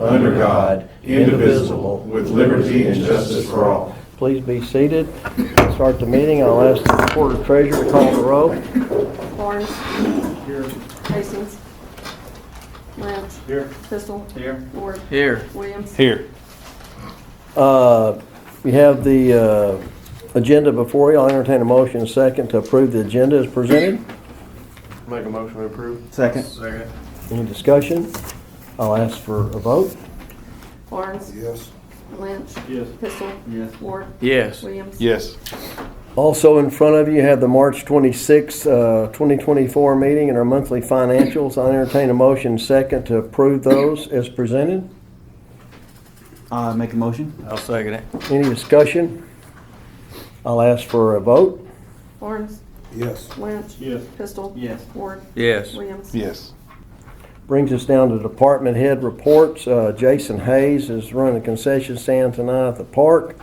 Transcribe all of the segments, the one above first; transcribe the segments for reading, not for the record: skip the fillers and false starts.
under God, indivisible, with liberty and justice for all. Please be seated. Start the meeting. I'll ask the recorder treasurer to call the roll. Barnes. Here. Hastings. Lynch. Here. Pistol. Here. Ward. Here. Williams. Here. We have the agenda before you. I'll entertain a motion in a second to approve the agenda as presented. Make a motion to approve. Second. Any discussion? I'll ask for a vote. Barnes. Yes. Lynch. Yes. Pistol. Yes. Ward. Yes. Williams. Yes. Also in front of you have the March 26, 2024 meeting and our monthly financials. I'll entertain a motion second to approve those as presented. Make a motion. I'll second it. Any discussion? I'll ask for a vote. Barnes. Yes. Lynch. Yes. Pistol. Yes. Ward. Yes. Williams. Yes. Brings us down to department head reports. Jason Hayes is running a concession stand tonight at the park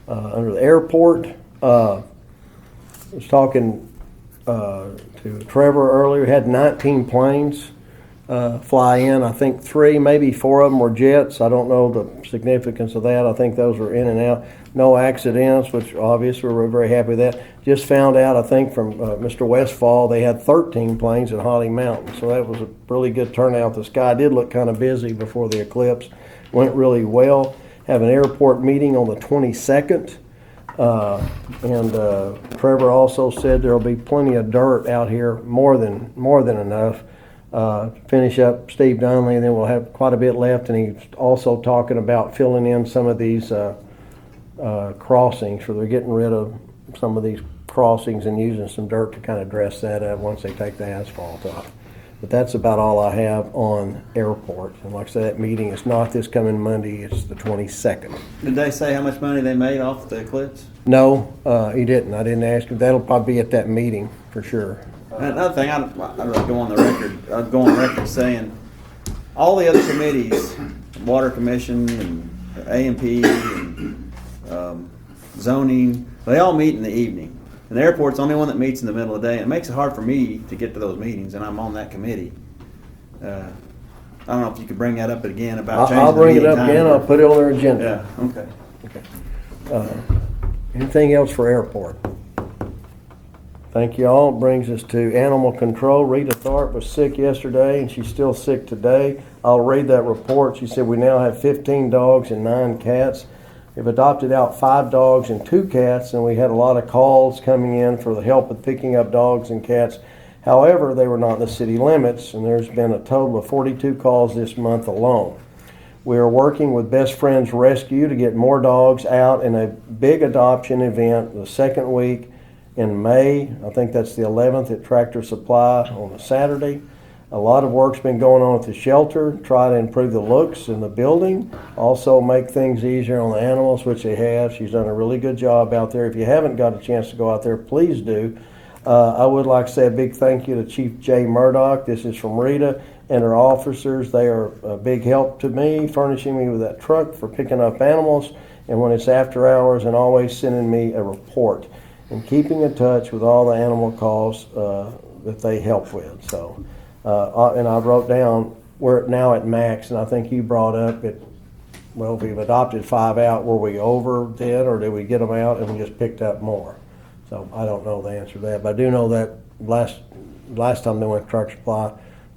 under the airport. I was talking to Trevor earlier. Had 19 planes fly in. I think 3, maybe 4 of them were jets. I don't know the significance of that. I think those were in and out. No accidents, which obviously we're very happy with that. Just found out, I think, from Mr. Westfall, they had 13 planes at Holly Mountain. So that was a really good turnout. The sky did look kind of busy before the eclipse. Went really well. Have an airport meeting on the 22nd. And Trevor also said there'll be plenty of dirt out here, more than enough. Finish up Steve Dunley, and then we'll have quite a bit left. And he's also talking about filling in some of these crossings, where they're getting rid of some of these crossings and using some dirt to kind of dress that up once they take the asphalt off. But that's about all I have on airport. And like I said, that meeting is not this coming Monday, it's the 22nd. Did they say how much money they made off the eclipse? No, he didn't. I didn't ask him. That'll probably be at that meeting for sure. Another thing, I'd go on the record. I'd go on record saying all the other committees, Water Commission and A&P and zoning, they all meet in the evening. And the airport's the only one that meets in the middle of the day. It makes it hard for me to get to those meetings, and I'm on that committee. I don't know if you could bring that up again about changing I'll the bring it meeting up time. again. I'll put it on their agenda. Yeah, okay. Anything else for airport? Thank you all. Brings us to animal control. Rita Tharp was sick yesterday and she's still sick today. I'll read that report. She said we now have 15 dogs and 9 cats. We've adopted out 5 dogs and 2 cats, and we had a lot of calls coming in for the help with picking up dogs and cats. However, they were not in the city limits, and there's been a total of 42 calls this month alone. We are working with Best Friends Rescue to get more dogs out in a big adoption event the second week in May. I think that's the 11th at Tractor Supply on a Saturday. A lot of work's been going on at the shelter, try to improve the looks in the building, also make things easier on the animals, which they have. She's done a really good job out there. If you haven't got a chance to go out there, please do. I would like to say a big thank you to Chief Jay Murdoch. This is from Rita and her officers. They are a big help to me, furnishing me with that truck for picking up animals, and when it's after hours, and always sending me a report and keeping in touch with all the animal calls that they help with. So. And I wrote down, we're now at max, and I think you brought up it, well, we've adopted 5 out. Were we over then, or did we get them out and we just picked up more? So I don't know the answer to that, but I do know that last time they went to Tractor Supply,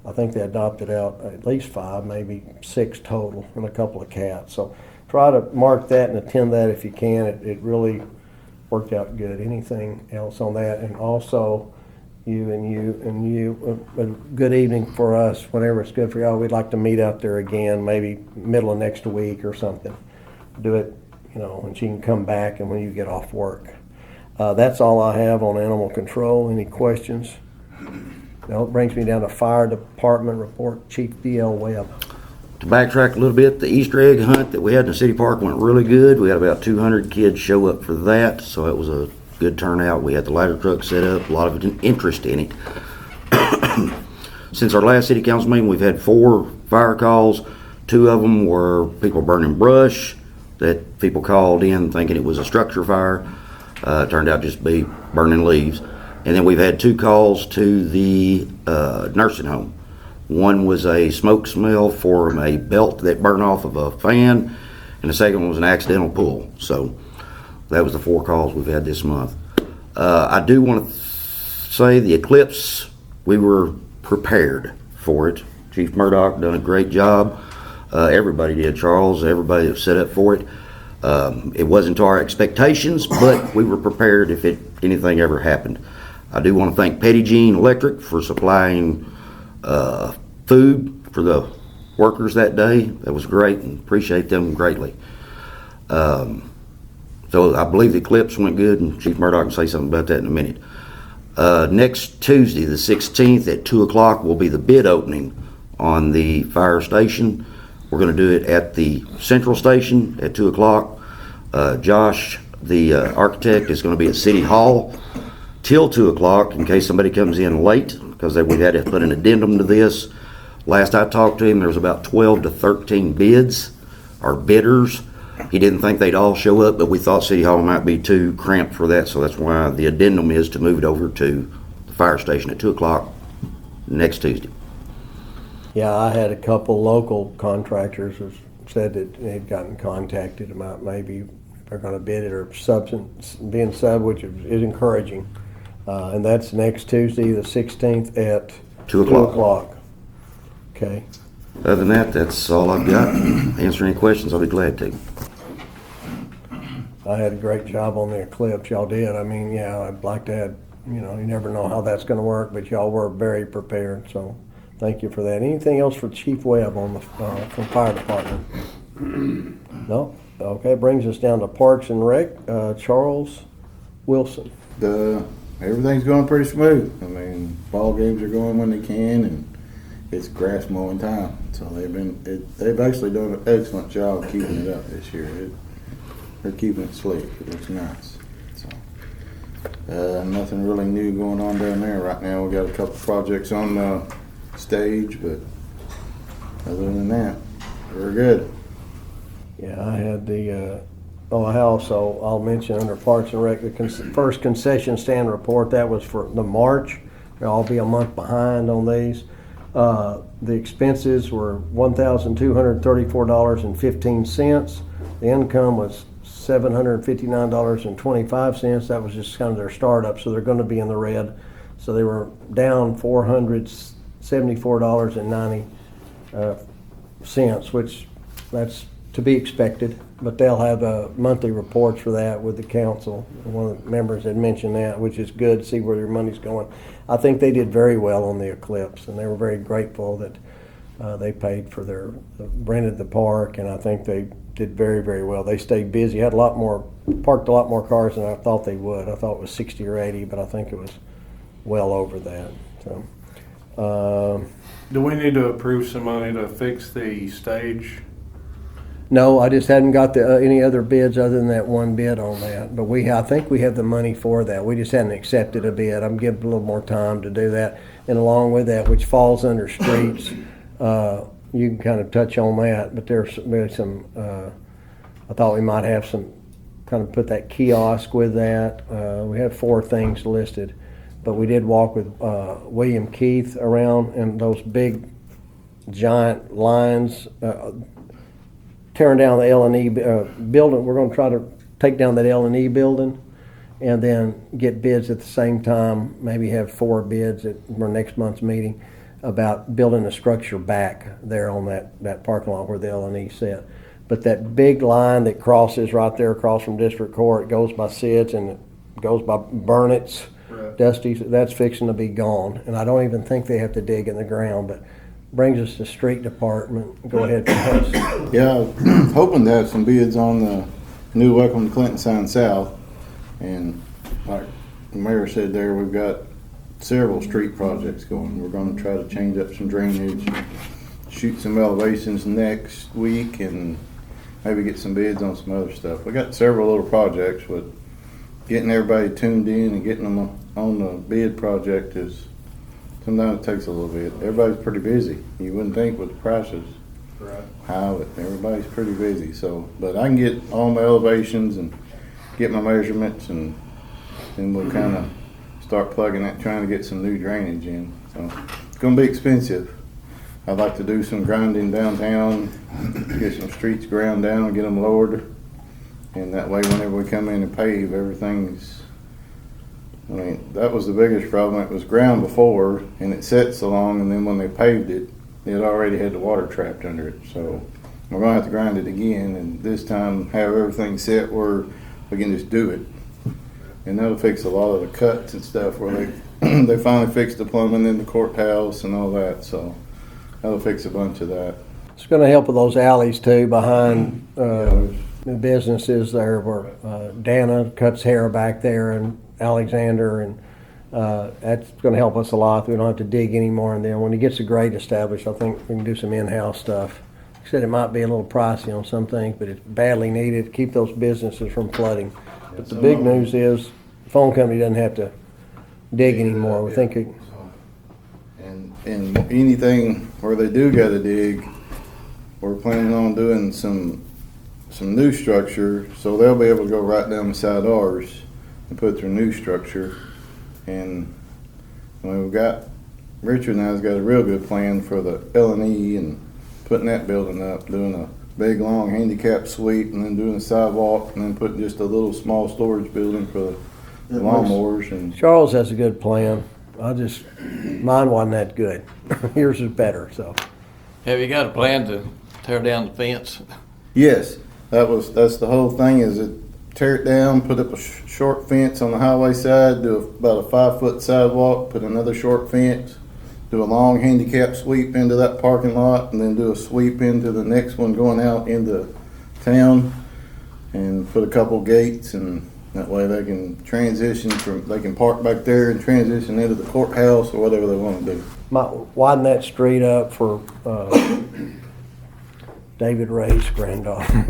I think they adopted out at least 5, maybe 6 total, and a couple of cats. So try to mark that and attend that if you can. It really worked out good. Anything else on that? And also, you, a good evening for us. Whenever it's good for y'all, we'd like to meet out there again, maybe middle of next week or something. Do it, when she can come back and when you get off work. That's all I have on animal control. Any questions? Now it brings me down to fire department report. Chief D.L. Webb. To backtrack a little bit, the Easter egg hunt that we had in the city park went really good. We had about 200 kids show up for that, so it was a good turnout. We had the ladder truck set up, a lot of interest in it. Since our last city council meeting, we've had 4 fire calls. 2 of them were people burning brush that people called in thinking it was a structure fire. Turned out just to be burning leaves. And then we've had 2 calls to the nursing home. One was a smoke smell from a belt that burned off of a fan, and the second one was an accidental pull. So that was the 4 calls we've had this month. I do want to say the eclipse, we were prepared for it. Chief Murdoch done a great job. Everybody did, Charles. Everybody that set up for it. It wasn't to our expectations, but we were prepared if anything ever happened. I do want to thank Petty Jean Electric for supplying food for the workers that day. That was great, and appreciate them greatly. So I believe the eclipse went good, and Chief Murdoch can say something about that in a minute. Next Tuesday, the 16th at 2 o'clock will be the bid opening on the fire station. We're going to do it at the central station at 2 o'clock. Josh, the architect, is going to be at City Hall till 2 o'clock in case somebody comes in late, because we had to put an addendum to this. Last I talked to him, there was about 12 to 13 bids or bidders. He didn't think they'd all show up, but we thought City Hall might be too cramped for that, so that's why the addendum is to move it over to the fire station at 2 o'clock next Tuesday. Yeah, I had a couple local contractors who said that they'd gotten contacted about maybe they're going to bid it or being sub, which is encouraging. And that's next Tuesday, the 16th at 2 o'clock. Okay. Other than that, that's all I've got. Answer any questions, I'll be glad to. I had a great job on the eclipse. Y'all did. I mean, yeah, I'd like to have, you never know how that's going to work, but y'all were very prepared. So thank you for that. Anything else for Chief Webb on the from Fire Department? No? Okay, brings us down to Parks and Rec. Charles Wilson. Everything's going pretty smooth. I mean, ball games are going when they can, and it's grass mowing time. So they've actually done an excellent job keeping it up this year. They're keeping it slick. It looks nice. So nothing really new going on down there right now. We got a couple projects on the stage, but other than that, we're good. Yeah, I had the, I'll mention under Parks and Rec, the first concession stand report, that was for the March. I'll be a month behind on these. The expenses were $1,234.15. The income was $759.25. That was just kind of their startup, so they're going to be in the red. So they were down $474.90, which that's to be expected. But they'll have monthly reports for that with the council. One of the members had mentioned that, which is good to see where their money's going. I think they did very well on the eclipse, and they were very grateful that they paid for rented the park, and I think they did very, very well. They stayed busy, parked a lot more cars than I thought they would. I thought it was 60 or 80, but I think it was well over that. So, Do we need to approve some money to fix the stage? no, I just hadn't got any other bids other than that one bid on that. But I think we have the money for that. We just hadn't accepted a bid. I'm giving a little more time to do that. And along with that, which falls under streets, you can kind of touch on that. But there's some, I thought we might have some, kind of put that kiosk with that. We have 4 things listed. But we did walk with William Keith around and those big, giant lines, tearing down the L&E building. We're going to try to take down that L&E building and then get bids at the same time, maybe have 4 bids at our next month's meeting about building a structure back there on that parking lot where the L&E sit. But that big line that crosses right there across from District Court, goes by Sid's and it goes by Burnett's, right. Dusty's, that's fixing to be gone. And I don't even think they have to dig in the ground, but brings us to Street Department. Go ahead, Chris. Yeah, hoping to have some bids on the new Welcome to Clinton sign south. And like the mayor said there, we've got several street projects going. We're going to try to change up some drainage, shoot some elevations next week, and maybe get some bids on some other stuff. We got several little projects, but getting everybody tuned in and getting them on the bid project is sometimes it takes a little bit. Everybody's pretty busy. You wouldn't think with the prices high, but everybody's pretty busy. So, but I can get all my elevations and get my measurements, and then we'll kind of start plugging that, trying to get some new drainage in. So it's going to be expensive, I'd like to do some grinding downtown, get some streets ground down and get them lowered. And that way, whenever we come in and pave, everything's, I mean, that was the biggest problem. It was ground before and it set so long, and then when they paved it, it already had the water trapped under it. So we're gonna have to grind it again, and this time have everything set where we can just do it. And that'll fix a lot of the cuts and stuff where they, they finally fixed the plumbing in the courthouse and all that, so that'll fix a bunch of that. It's gonna help with those alleys too, behind, the businesses there where, Dana cuts hair back there and Alexander, and, that's gonna help us a lot. We don't have to dig anymore, and then when he gets the grade established, I think we can do some in-house stuff. Like I said, it might be a little pricey on some things, but it's badly needed to keep those businesses from flooding. But the big news is, the phone company doesn't have to dig anymore. We think it, And anything where they do gotta dig, we're planning on doing some new structure, so they'll be able to go right down beside ours and put their new structure. And I mean, Richard and I's got a real good plan for the L&E and putting that building up, doing a big long handicap suite, and then doing a sidewalk, and then putting just a little small storage building for the lawnmowers. And Charles has a good plan. Mine wasn't that good. Yours is better, so. Have you got a plan to tear down the fence? yes, that's the whole thing, is it tear it down, put up a short fence on the highway side, do about a 5-foot sidewalk, put another short fence, do a long handicap sweep into that parking lot, and then do a sweep into the next one going out into town, and put a couple gates, and that way they can they can park back there and transition into the courthouse or whatever they want to do. Might widen that street up for, David Ray's granddaughter.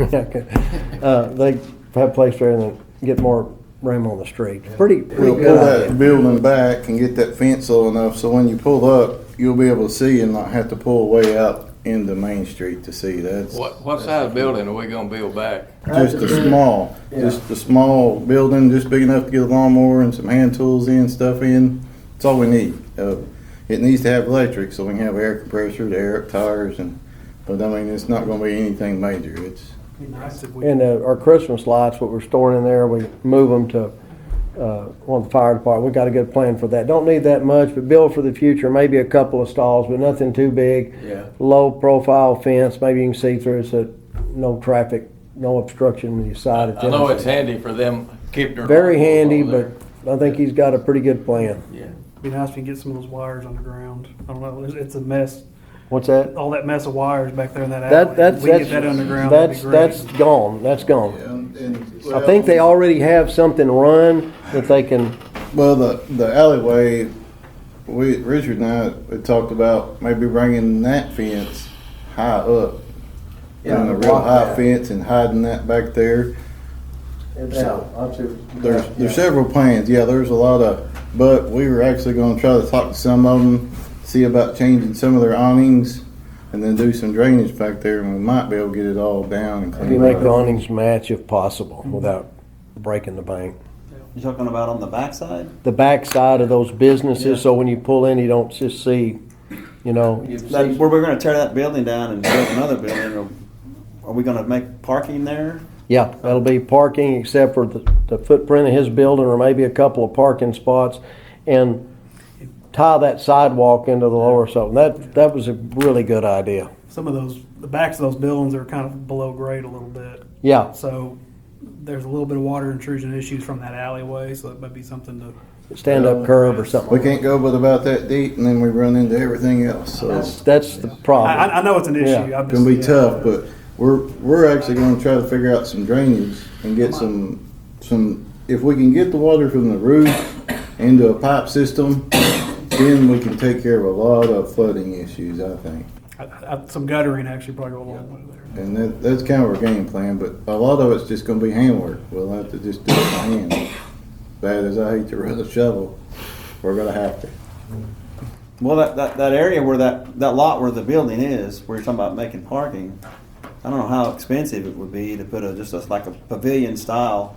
They have a place there and then get more room on the street. Pretty We'll pull good that idea. building back and get that fence low enough so when you pull up, you'll be able to see and not have to pull way out into Main Street to see. What size building are we gonna build back? Just a small building, just big enough to get a lawnmower and some hand tools in, stuff in. That's all we need. It needs to have electric so we can have air compressor, the air up tires, but I mean, it's not gonna be anything major. It's, And our Christmas lights, what we're storing in there, we move them to one of the fire department. We got a good plan for that. Don't need that much, but build for the future. Maybe a couple of stalls, but nothing too big. Yeah. Low profile fence. Maybe you can see through so no traffic, no obstruction when you side at I know them. it's handy for them keeping their. Very lawnmowers handy, over there. but I think he's got a pretty good plan. Yeah. Be nice if you can get some of those wires underground. I don't know, it's a mess. What's that? All that mess of wires back there in that alley. That's We can get that underground, that'd be great. that's gone. That's gone. I think they already have something run that they can. well, the alleyway, Richard and I had talked about maybe bringing that fence high up. Doing a real high fence and hiding that back there. There's several plans. Yeah, there's a lot but we were actually going to try to talk to some of them, see about changing some of their awnings, and then do some drainage back there, and we might be able to get it all down and You clean make it the up. awnings match if possible without breaking the bank. You talking about on the backside? The back side of those businesses, so when you pull in, you don't just see, Where we're gonna tear that building down and build another building, are we gonna make parking there? Yeah, that'll be parking except for the footprint of his building or maybe a couple of parking spots, and tie that sidewalk into the lower, so that was a really good idea. Some of the backs of those buildings are kind of below grade a little bit. Yeah, So there's a little bit of water intrusion issues from that alleyway, so that might be something to. stand up curb or something. We can't go but about that deep, and then we run into everything else, so it's That's the problem. I know it's an issue. Yeah. I'm just, gonna be yeah. tough, but we're actually gonna try to figure out some drainage and get some, if we can get the water from the roof into a pipe system, then we can take care of a lot of flooding issues, I think. Some guttering actually probably go a long way there. And that's kind of our game plan, but a lot of it's just gonna be handwork. We'll have to just do it by hand. Bad as I hate to run a shovel, we're gonna have to. Well, that area where that lot where the building is, where you're talking about making parking, I don't know how expensive it would be to put like a pavilion style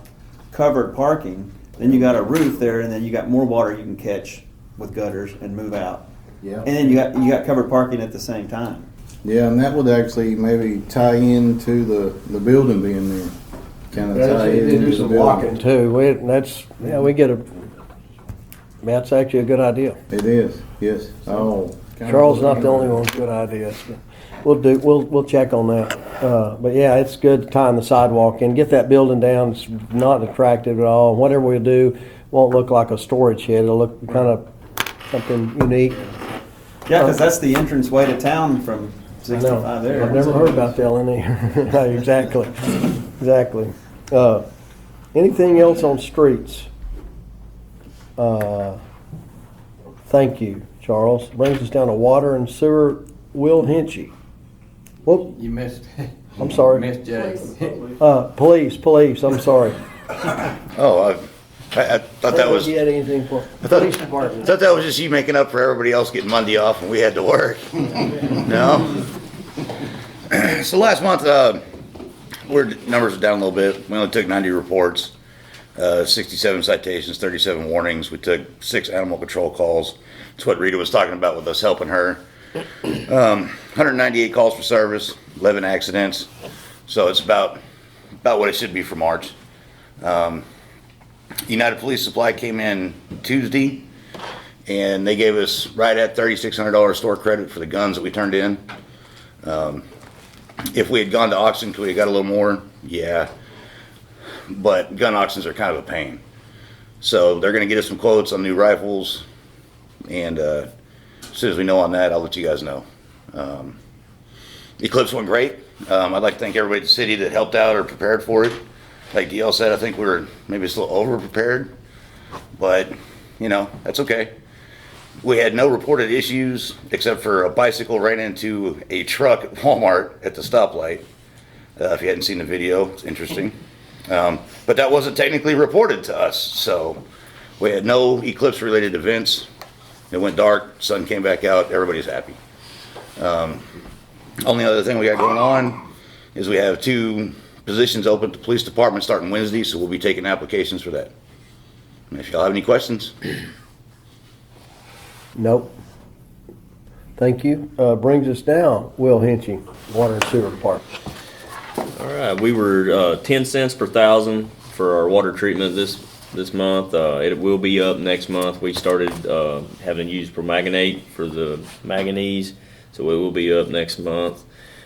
covered parking. Then you got a roof there, and then you got more water you can catch with gutters and move out. Yeah. And then you got covered parking at the same time. Yeah, and that would actually maybe tie into the building being there. Kind of tie They it do into the some walking building. too. We get that's actually a good idea. It is, yes. Oh. Charles is not the only one with good ideas. We'll check on that. But yeah, it's good to tie the sidewalk in, get that building down. It's not attractive at all. Whatever we do won't look like a storage shed. It'll look kind of something unique. Yeah, because that's the entrance way to town from I know. 65 there. I've never heard about the LNE. Exactly. Anything else on streets? Thank you, Charles. Brings us down to water and sewer. Will Hinchy. Whoop, You missed, I'm sorry. missed Jay. Police, I'm sorry. Oh, I thought that was, You had anything for thought- police department? thought that was just you making up for everybody else getting Monday off and we had to work. No? So last month, numbers are down a little bit. We only took 90 reports, 67 citations, 37 warnings. We took 6 animal control calls. That's what Rita was talking about with us helping her. 198 calls for service, 11 accidents. So it's about what it should be for March. United Police Supply came in Tuesday, and they gave us right at $3,600 store credit for the guns that we turned in. If we had gone to auction, could we have got a little more? Yeah. But gun auctions are kind of a pain. So they're going to get us some quotes on new rifles, and as soon as we know on that, I'll let you guys know. Eclipse went great. I'd like to thank everybody in the city that helped out or prepared for it. Like DL said, I think we were maybe a little over-prepared, but, that's okay. We had no reported issues except for a bicycle ran into a truck at Walmart at the stoplight. If you hadn't seen the video, it's interesting. But that wasn't technically reported to us, so we had no eclipse-related events. It went dark, sun came back out, everybody's happy. Only other thing we got going on is we have 2 positions open at the police department starting Wednesday, so we'll be taking applications for that. And if y'all have any questions. Nope. Thank you. Brings us down, Will Hinchy, Water and Sewer Department. All right, we were 10 cents per thousand for our water treatment this month. It will be up next month. We started having to use permanganate for the manganese, so it will be up next month.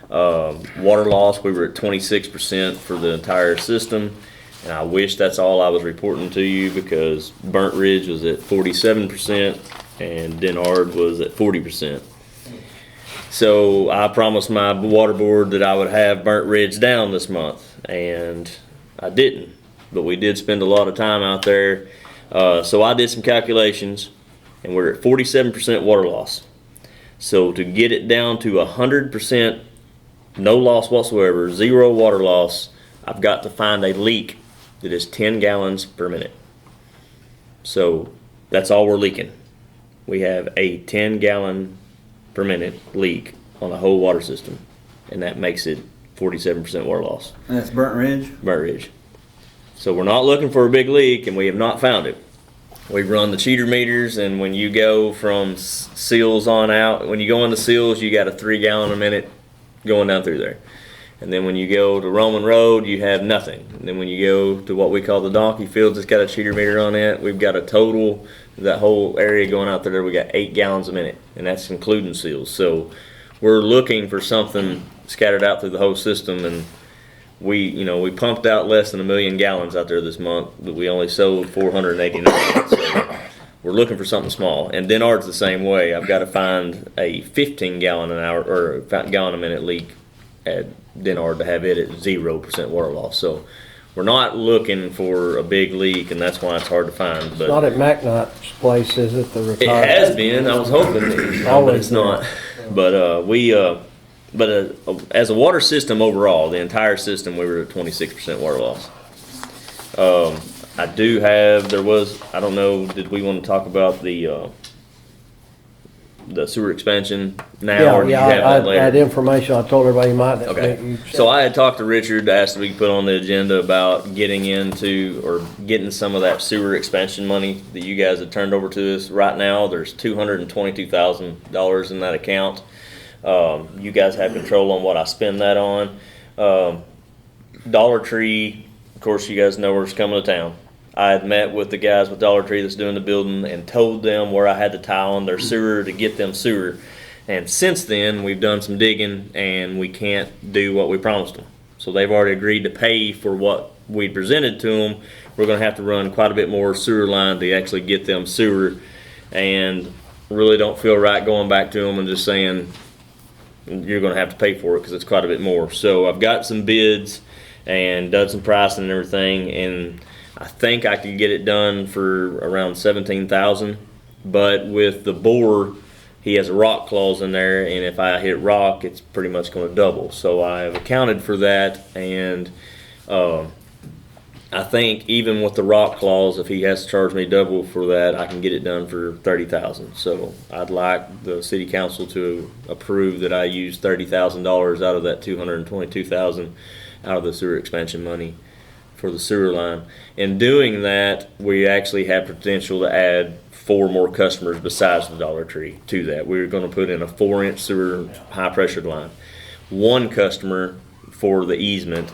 Water loss, we were at 26% for the entire system, and I wish that's all I was reporting to you because Burnt Ridge was at 47% and Denard was at 40%. So I promised my water board that I would have Burnt Ridge down this month, and I didn't. But we did spend a lot of time out there. So I did some calculations, and we're at 47% water loss. So to get it down to 100%, no loss whatsoever, 0 water loss, I've got to find a leak that is 10 gallons per minute. So that's all we're leaking. We have a 10 gallon per minute leak on the whole water system, and that makes it 47% water loss. And that's Burnt Ridge? Burnt Ridge. So we're not looking for a big leak, and we have not found it. We've run the cheater meters, and when you go from seals on out, when you go into seals, you got a 3 gallon a minute going down through there. And then when you go to Roman Road, you have nothing. And then when you go to what we call the donkey fields, it's got a cheater meter on it. We've got a total, that whole area going out there, we got 8 gallons a minute, and that's including seals. So we're looking for something scattered out through the whole system, and we pumped out less than 1 million gallons out there this month, but we only sold 489. So we're looking for something small. And Denard's the same way. I've got to find a 15 gallon an hour or gallon a minute leak at Denard to have it at 0% water loss. So we're not looking for a big leak, and that's why it's hard to find. But Not at McNutt's place, is it? The it retired. has been. I was hoping, but it's not. But as a water system overall, the entire system, we were at 26% water loss. I do have. I don't know. Did we want to talk about the the sewer expansion now, Yeah, or do you yeah, have that I had later? information, I told everybody you might. Okay, so I had talked to Richard, asked if we could put on the agenda about getting into, or getting some of that sewer expansion money that you guys had turned over to us. Right now, there's $222,000 in that account. You guys have control on what I spend that on. Dollar Tree, of course, you guys know where's coming to town. I had met with the guys with Dollar Tree that's doing the building and told them where I had to tie on their sewer to get them sewer. And since then, we've done some digging and we can't do what we promised them. So they've already agreed to pay for what we presented to them. We're gonna have to run quite a bit more sewer line to actually get them sewer. And really don't feel right going back to them and just saying, you're gonna have to pay for it because it's quite a bit more. So I've got some bids and done some pricing and everything, and I think I could get it done for around 17,000. But with the bore, he has a rock clause in there, and if I hit rock, it's pretty much going to double. So I have accounted for that, and I think even with the rock clause, if he has to charge me double for that, I can get it done for 30,000. So I'd like the city council to approve that I use $30,000 out of that 222,000 out of the sewer expansion money for the sewer line. In doing that, we actually have potential to add 4 more customers besides the Dollar Tree to that. We're going to put in a 4-inch sewer high pressure line. One customer for the easement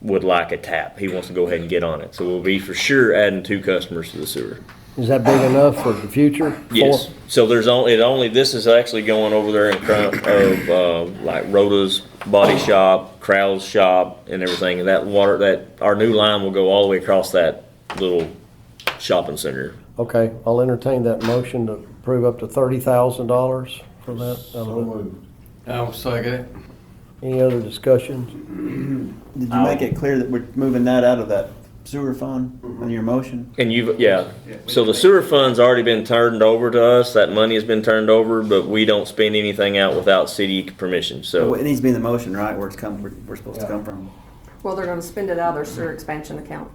would like a tap. He wants to go ahead and get on it. So we'll be for sure adding 2 customers to the sewer. Is that big enough for the future? Yes. 4? So there's only this is actually going over there in front of like Rhoda's body shop, Crowell's shop, and everything. And that our new line will go all the way across that little shopping center. Okay, I'll entertain that motion to approve up to $30,000 for that. I'll second it. Any other discussions? Did you make it clear that we're moving that out of that sewer fund on your motion? And so the sewer fund's already been turned over to us. That money has been turned over, but we don't spend anything out without city permission. So It needs to be in the motion, right, where we're supposed to come from? Well, they're gonna spend it out of their sewer expansion account.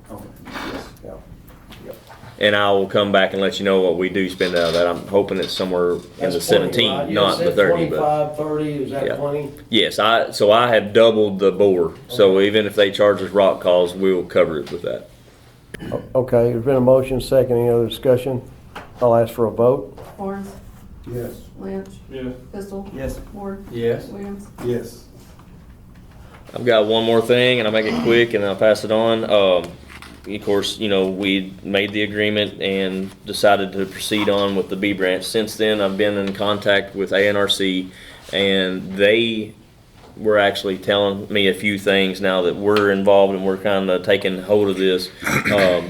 and I will come back and let you know what we do spend out of that. I'm hoping it's somewhere in the That's 20, 17, right? You not the said 30, but 25, 30, is that Yeah. 20? yes, I have doubled the bore. So even if they charge us rock calls, we'll cover it with that. Okay, there's been a motion, second, any other discussion? I'll ask for a vote. Lawrence, Yes. Lynch, Yeah. Pistol, Yes. Ward, Yes. Williams. Yes. I've got one more thing, and I'll make it quick, and I'll pass it on. Of course, you know, we made the agreement and decided to proceed on with the B branch. Since then, I've been in contact with ANRC, and they were actually telling me a few things now that we're involved and we're kind of taking hold of this.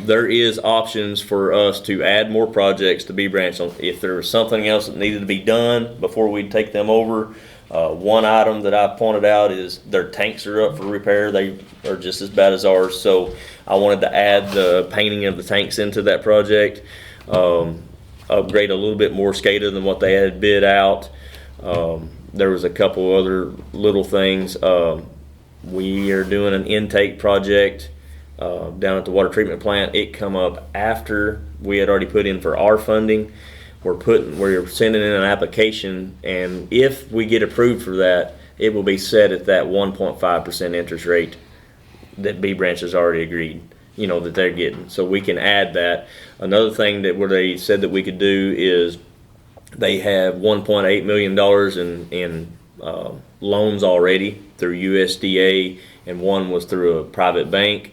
There is options for us to add more projects to B branch. If there was something else that needed to be done before we take them over, one item that I pointed out is their tanks are up for repair. They are just as bad as ours. So I wanted to add the painting of the tanks into that project, upgrade a little bit more SCADA than what they had bid out. There was a couple other little things. We are doing an intake project down at the water treatment plant. It come up after we had already put in for our funding. We're sending in an application, and if we get approved for that, it will be set at that 1.5% interest rate that B Branch has already agreed, you know, that they're getting. So we can add that. Another thing that where they said that we could do is they have $1.8 million in loans already through USDA, and one was through a private bank.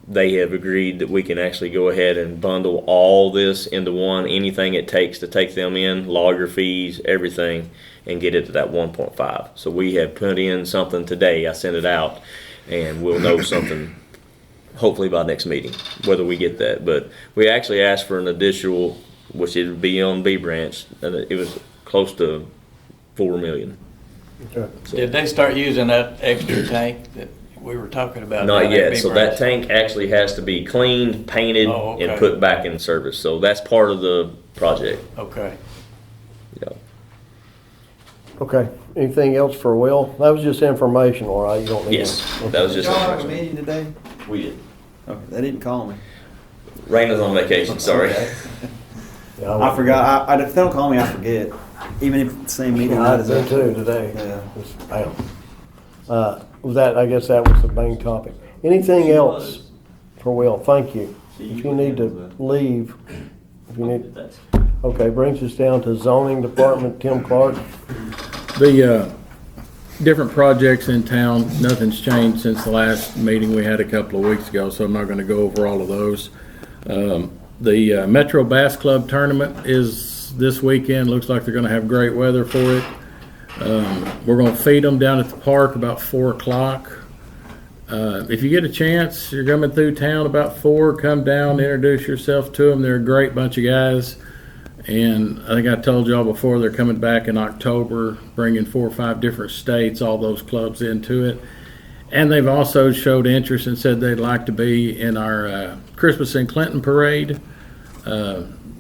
They have agreed that we can actually go ahead and bundle all this into one, anything it takes to take them in, lawyer fees, everything, and get it to that 1.5. So we have put in something today. I sent it out, and we'll know something hopefully by next meeting, whether we get that. But we actually asked for an additional, which it would be on B branch, and it was close to $4 million. Okay. Did they start using that extra tank that we were talking about? Not down at yet. Big So Branch? that tank actually has to be cleaned, painted, Oh, okay. and put back in service. So that's part of the project. Okay. Yeah. Okay, anything else for Will? That was just informational, right? You don't need. Yes, to- that was Did just. y'all have a meeting today? We did. Okay, they didn't call me. Raina's on vacation. Sorry. Okay. I forgot. If they don't call me, I forget. Even if it's the same meeting night as Me that. too today. Yeah. Bam. Was that, I guess that was the main topic. Anything else for Will? Thank you. If you need to leave, if you need, okay, brings us down to zoning department, Tim Clark. The different projects in town, nothing's changed since the last meeting we had a couple of weeks ago, so I'm not gonna go over all of those. The Metro Bass Club tournament is this weekend. Looks like they're gonna have great weather for it. We're gonna feed them down at the park about 4 o'clock. If you get a chance, you're coming through town about 4, come down, introduce yourself to them. They're a great bunch of guys. And I think I told y'all before, they're coming back in October, bringing 4 or 5 different states, all those clubs into it. And they've also showed interest and said they'd like to be in our Christmas in Clinton parade.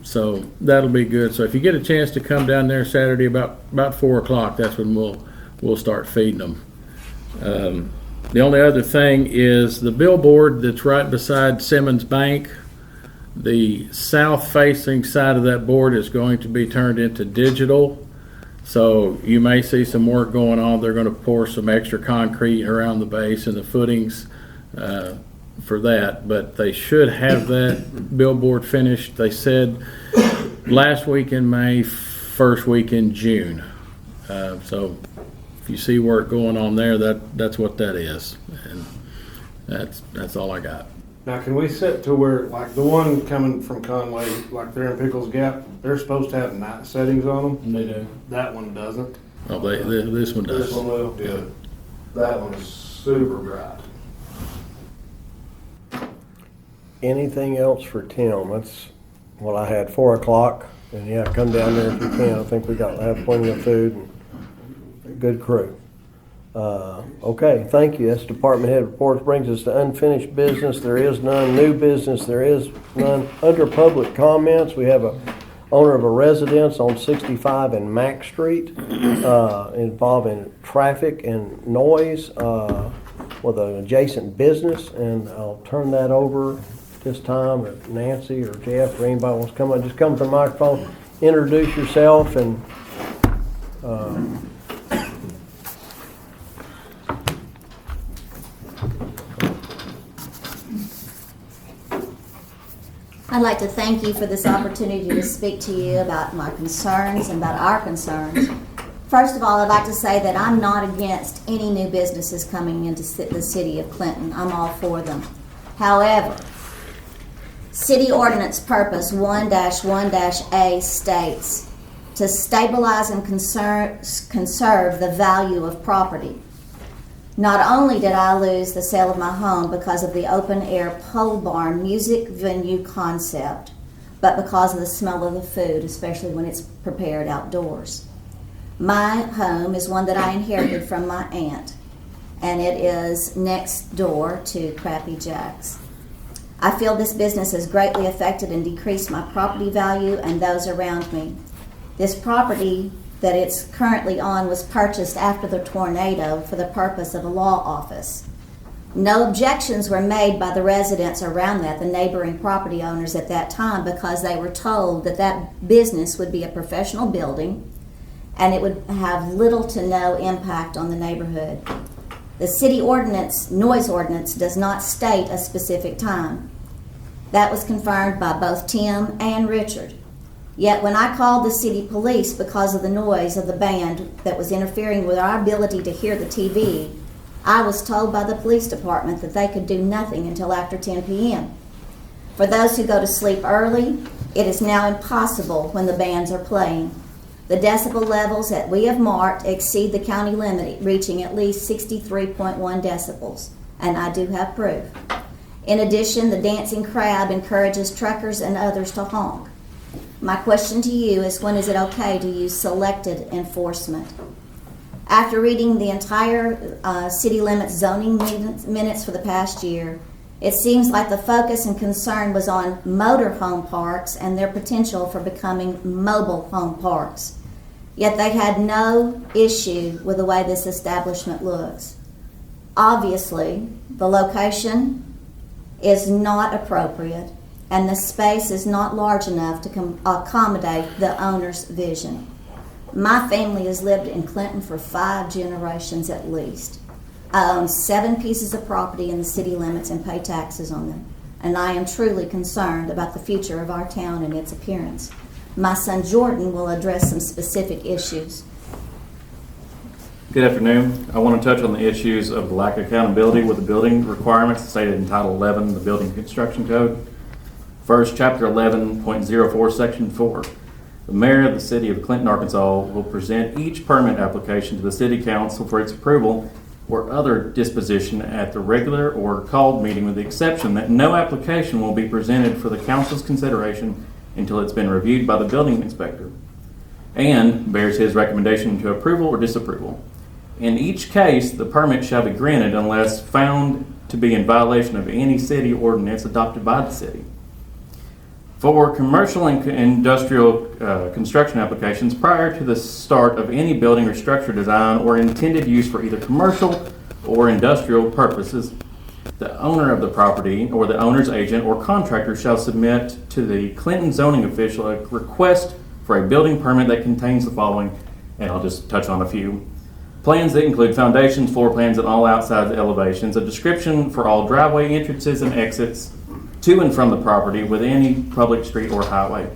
So that'll be good. So if you get a chance to come down there Saturday about 4 o'clock, that's when we'll start feeding them. The only other thing is the billboard that's right beside Simmons Bank. The south-facing side of that board is going to be turned into digital. So you may see some work going on. They're going to pour some extra concrete around the base and the footings for that. But they should have that billboard finished, they said, last week in May, first week in June. So if you see work going on there, that's what that is. And that's all I got. Now, can we set to where, like the one coming from Conway, like they're in Pickles Gap, they're supposed to have night settings on them? They do. That one doesn't. Oh, this one does. This one will? Yeah. That one is super bright. Anything else for Tim? That's what I had, 4 o'clock. And yeah, come down there if you can. I think we have plenty of food and a good crew. Okay, thank you. That's department head reports. Brings us to unfinished business. There is none. New business, there is none. Under public comments, we have a owner of a residence on 65 and Mack Street involving traffic and noise with an adjacent business. And I'll turn that over this time, or Nancy or Jeff or anybody wants to come up. Just come to the microphone, introduce yourself, and I'd like to thank you for this opportunity to speak to you about my concerns and about our concerns. First of all, I'd like to say that I'm not against any new businesses coming into the city of Clinton. I'm all for them. However, City Ordinance Purpose 1-1-A states to stabilize and conserve the value of property. Not only did I lose the sale of my home because of the open-air pole barn music venue concept, but because of the smell of the food, especially when it's prepared outdoors. My home is one that I inherited from my aunt, and it is next door to Crappy Jack's. I feel this business has greatly affected and decreased my property value and those around me. This property that it's currently on was purchased after the tornado for the purpose of a law office. No objections were made by the residents around that, the neighboring property owners at that time, because they were told that that business would be a professional building and it would have little to no impact on the neighborhood. The city ordinance, noise ordinance, does not state a specific time. That was confirmed by both Tim and Richard. Yet when I called the city police because of the noise of the band that was interfering with our ability to hear the TV, I was told by the police department that they could do nothing until after 10 p.m. For those who go to sleep early, it is now impossible when the bands are playing. The decibel levels that we have marked exceed the county limit, reaching at least 63.1 decibels, and I do have proof. In addition, the dancing crowd encourages truckers and others to honk. My question to you is, when is it okay to use selected enforcement? After reading the entire city limits zoning minutes for the past year, it seems like the focus and concern was on motor home parks and their potential for becoming mobile home parks. Yet they had no issue with the way this establishment looks. Obviously, the location is not appropriate, and the space is not large enough to accommodate the owner's vision. My family has lived in Clinton for 5 generations at least. I own 7 pieces of property in the city limits and pay taxes on them, and I am truly concerned about the future of our town and its appearance. My son Jordan will address some specific issues. Good afternoon. I want to touch on the issues of the lack of accountability with the building requirements stated in Title 11 of the Building Construction Code. First, Chapter 11.04, Section 4. The mayor of the city of Clinton, Arkansas will present each permit application to the city council for its approval or other disposition at the regular or called meeting, with the exception that no application will be presented for the council's consideration until it's been reviewed by the building inspector and bears his recommendation to approval or disapproval. In each case, the permit shall be granted unless found to be in violation of any city ordinance adopted by the city. For commercial and industrial construction applications, prior to the start of any building or structure design or intended use for either commercial or industrial purposes, the owner of the property or the owner's agent or contractor shall submit to the Clinton zoning official a request for a building permit that contains the following, and I'll just touch on a few. Plans that include foundations, floor plans, and all outside elevations, a description for all driveway entrances and exits to and from the property with any public street or highway,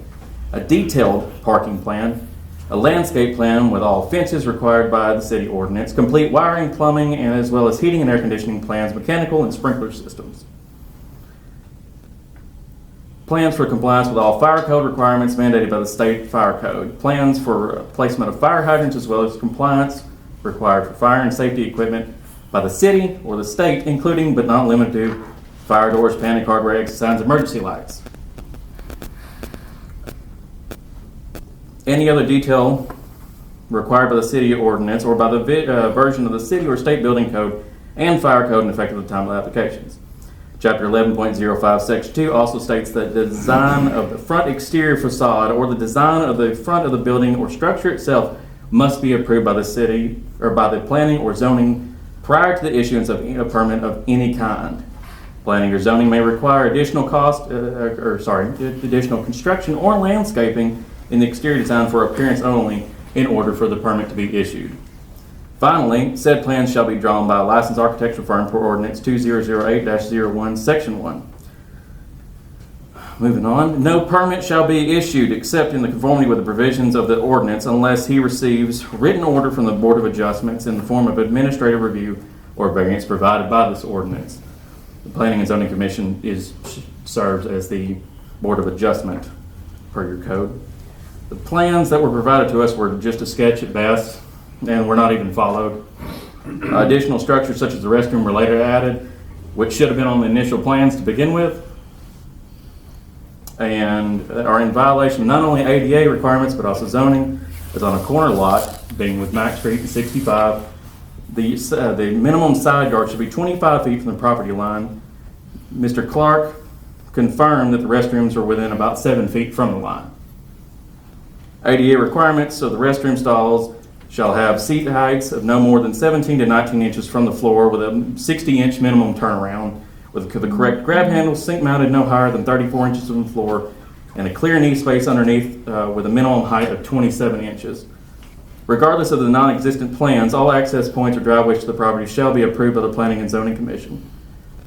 a detailed parking plan, a landscape plan with all fences required by the city ordinance, complete wiring, plumbing, and as well as heating and air conditioning plans, mechanical and sprinkler systems. Plans for compliance with all fire code requirements mandated by the state fire code. Plans for placement of fire hydrants as well as compliance required for fire and safety equipment by the city or the state, including but not limited to fire doors, panic card rags, signs, emergency lights. Any other detail required by the city ordinance or by the version of the city or state building code and fire code in effect at the time of the applications. Chapter 11.05, Section 2 also states that the design of the front exterior facade or the design of the front of the building or structure itself must be approved by the city or by the planning or zoning prior to the issuance of a permit of any kind. Planning or zoning may require additional additional construction or landscaping in the exterior design for appearance only in order for the permit to be issued. Finally, said plans shall be drawn by a licensed architectural firm per ordinance 2008-01, Section 1. Moving on, no permit shall be issued except in the conformity with the provisions of the ordinance unless he receives written order from the Board of Adjustments in the form of administrative review or variance provided by this ordinance. The Planning and Zoning Commission serves as the Board of Adjustment per your code. The plans that were provided to us were just a sketch at best and were not even followed. Additional structures such as the restroom were later added, which should have been on the initial plans to begin with, and are in violation of not only ADA requirements but also zoning. It's on a corner lot, being with Mack Street and 65. The minimum side yard should be 25 feet from the property line. Mr. Clark confirmed that the restrooms are within about 7 feet from the line. ADA requirements of the restroom stalls shall have seat heights of no more than 17 to 19 inches from the floor with a 60-inch minimum turnaround, with the correct grab handle, sink mounted no higher than 34 inches from the floor, and a clear knee space underneath with a minimum height of 27 inches. Regardless of the non-existent plans, all access points or driveways to the property shall be approved by the Planning and Zoning Commission.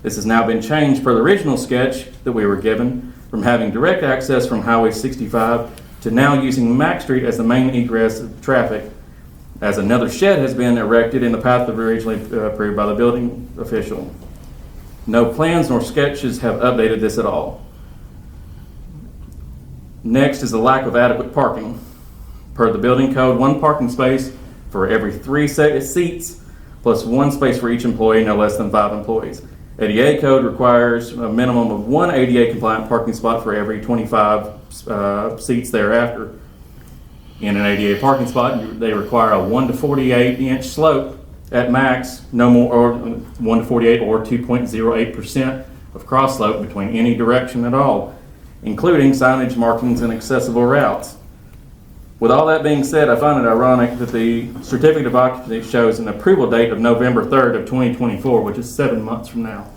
This has now been changed per the original sketch that we were given from having direct access from Highway 65 to now using Mack Street as the main egress of traffic, as another shed has been erected in the path that was originally approved by the building official. No plans nor sketches have updated this at all. Next is the lack of adequate parking. Per the building code, 1 parking space for every 3 seats, plus 1 space for each employee, no less than 5 employees. ADA code requires a minimum of 1 ADA compliant parking spot for every 25 seats thereafter. In an ADA parking spot, they require a 1 to 48 inch slope at max, no more, or 1 to 48 or 2.08% of cross slope between any direction at all, including signage, markings, and accessible routes. With all that being said, I find it ironic that the certificate of occupancy shows an approval date of November 3rd of 2024, which is 7 months from now.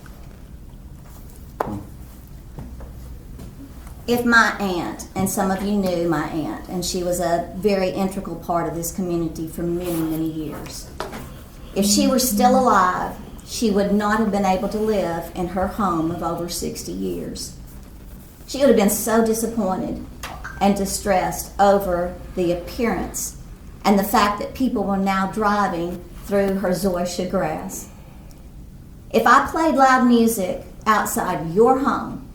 If my aunt, and some of you knew my aunt, and she was a very integral part of this community for many, many years. If she were still alive, she would not have been able to live in her home of over 60 years. She would have been so disappointed and distressed over the appearance and the fact that people were now driving through her zoysia grass. If I played loud music outside your home,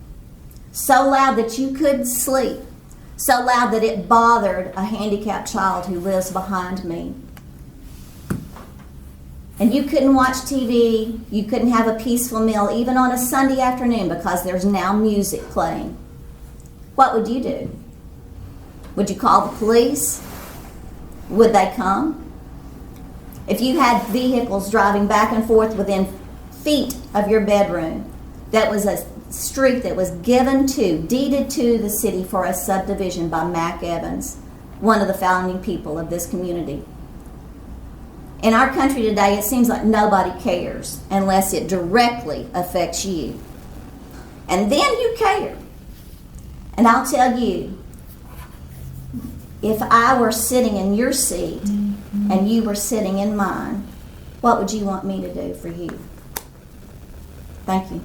so loud that you couldn't sleep, so loud that it bothered a handicapped child who lives behind me, and you couldn't watch TV, you couldn't have a peaceful meal, even on a Sunday afternoon because there's now music playing, what would you do? Would you call the police? Would they come? If you had vehicles driving back and forth within feet of your bedroom, that was a street that was deeded to the city for a subdivision by Mack Evans, one of the founding people of this community. In our country today, it seems like nobody cares unless it directly affects you. And then you care. And I'll tell you, if I were sitting in your seat and you were sitting in mine, what would you want me to do for you? Thank you.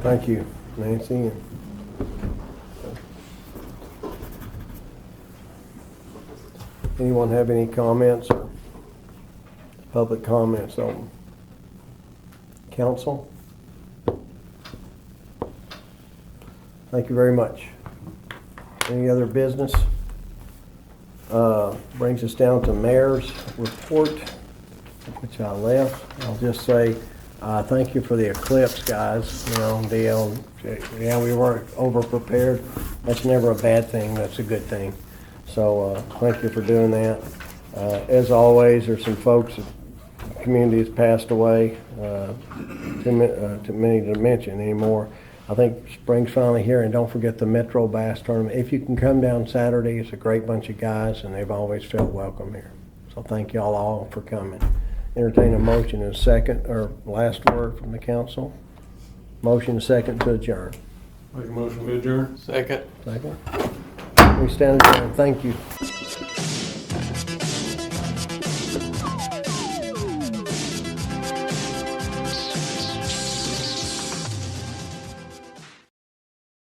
Thank you, Nancy. Anyone have any comments or public comments on council? Thank you very much. Any other business? Brings us down to mayor's report, which I left. I'll just say thank you for the eclipse, guys. You know, yeah, we weren't over prepared. That's never a bad thing. That's a good thing. So thank you for doing that. As always, there's some folks, the community has passed away. Too many to mention anymore. I think spring's finally here, and don't forget the Metro Bass Tournament. If you can come down Saturday, it's a great bunch of guys, and they've always felt welcome here. So thank y'all all for coming. Entertain a motion and a second, or last word from the council. Motion and second to adjourn. Make a motion to adjourn. Second. Second. We stand adjourned. Thank you.